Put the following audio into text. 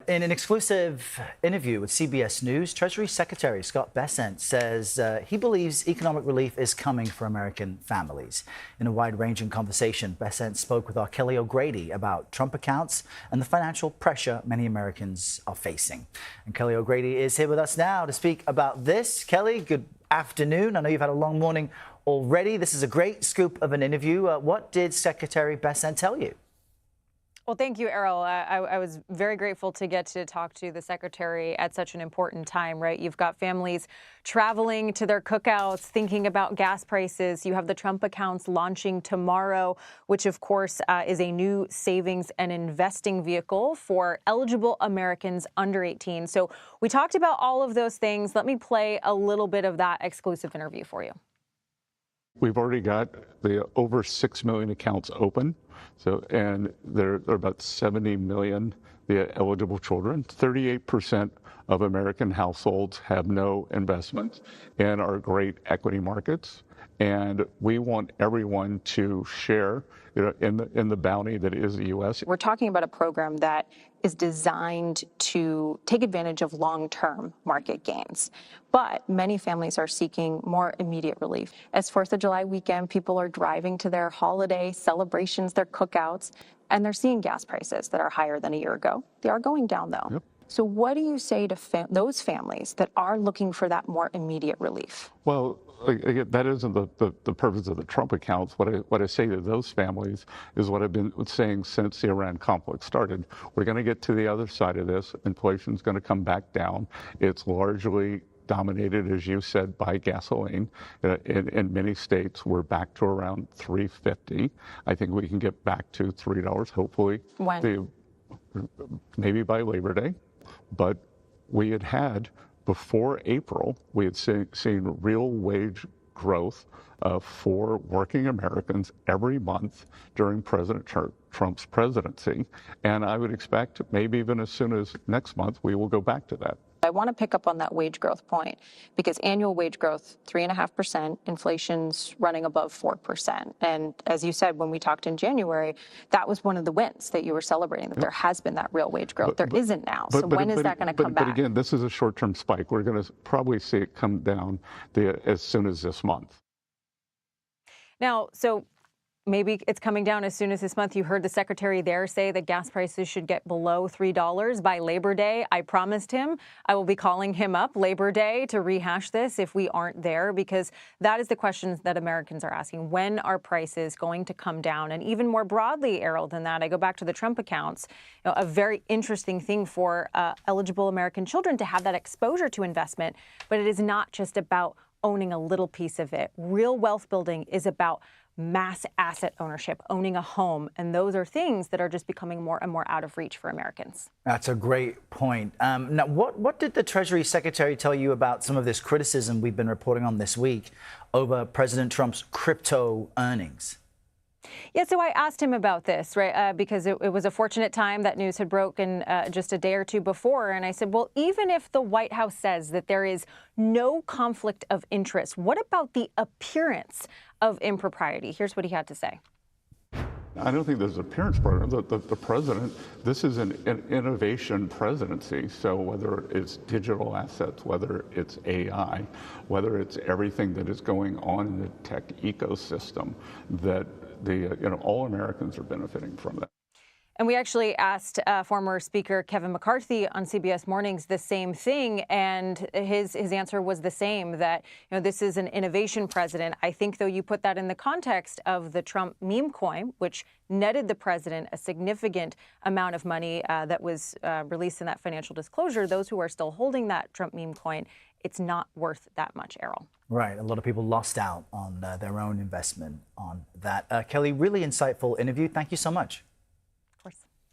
In an exclusive interview with CBS News, Treasury Secretary Scott Bessent says he believes economic relief is coming for American families. In a wide-ranging conversation, Bessent spoke with our Kelly O'Grady about Trump accounts and the financial pressure many Americans are facing. And Kelly O'Grady is here with us now to speak about this. Kelly, good afternoon. I know you've had a long morning already. This is a great scoop of an interview. What did Secretary Bessent tell you? Well, thank you, Errol. I was very grateful to get to talk to the secretary at such an important time, right? You've got families traveling to their cookouts, thinking about gas prices. You have the Trump accounts launching tomorrow, which, of course, is a new savings and investing vehicle for eligible Americans under 18. So we talked about all of those things. Let me play a little bit of that exclusive interview for you. We've already got the over 6 million accounts open. And there are about 70 million eligible children. 38% of American households have no investments in our great equity markets. And we want everyone to share in the bounty that is the U.S. We're talking about a program that is designed to take advantage of long-term market gains. But many families are seeking more immediate relief. As 4th of July weekend, people are driving to their holiday celebrations, their cookouts, and they're seeing gas prices that are higher than a year ago. They are going down, though. Yep. So what do you say to those families that are looking for that more immediate relief? Well, again, that isn't the purpose of the Trump accounts. What I say to those families is what I've been saying since the Iran conflict started. We're going to get to the other side of this. Inflation's going to come back down. It's largely dominated, as you said, by gasoline. In many states, we're back to around $3.50. I think we can get back to $3, hopefully. When? Maybe by Labor Day. But we had before April, we had seen real wage growth for working Americans every month during President Trump's presidency. And I would expect maybe even as soon as next month, we will go back to that. I want to pick up on that wage growth point because annual wage growth, 3.5%, inflation's running above 4%. And as you said, when we talked in January, that was one of the wins that you were celebrating, that there has been that real wage growth. There isn't now. So when is that going to come back? But again, this is a short-term spike. We're going to probably see it come down as soon as this month. Now, so maybe it's coming down as soon as this month. You heard the secretary there say that gas prices should get below $3 by Labor Day. I promised him I will be calling him up Labor Day to rehash this if we aren't there, because that is the questions that Americans are asking. When are prices going to come down? And even more broadly, Errol, than that, I go back to the Trump accounts. A very interesting thing for eligible American children to have that exposure to investment. But it is not just about owning a little piece of it. Real wealth building is about mass asset ownership, owning a home. And those are things that are just becoming more and more out of reach for Americans. That's a great point. Now, what did the Treasury Secretary tell you about some of this criticism we've been reporting on this week over President Trump's crypto earnings? Yeah, so I asked him about this, right, because it was a fortunate time that news had broken just a day or two before. And I said, well, even if the White House says that there is no conflict of interest, what about the appearance of impropriety? Here's what he had to say. I don't think there's an appearance program. The president, this is an innovation presidency. So whether it's digital assets, whether it's AI, whether it's everything that is going on in the tech ecosystem, that all Americans are benefiting from that. And we actually asked former Speaker Kevin McCarthy on CBS Mornings the same thing, and his answer was the same, that this is an innovation president. I think, though, you put that in the context of the Trump meme coin, which netted the president a significant amount of money that was released in that financial disclosure. Those who are still holding that Trump meme coin, it's not worth that much, Errol. Right. A lot of people lost out on their own investment on that. Kelly, really insightful interview. Thank you so much.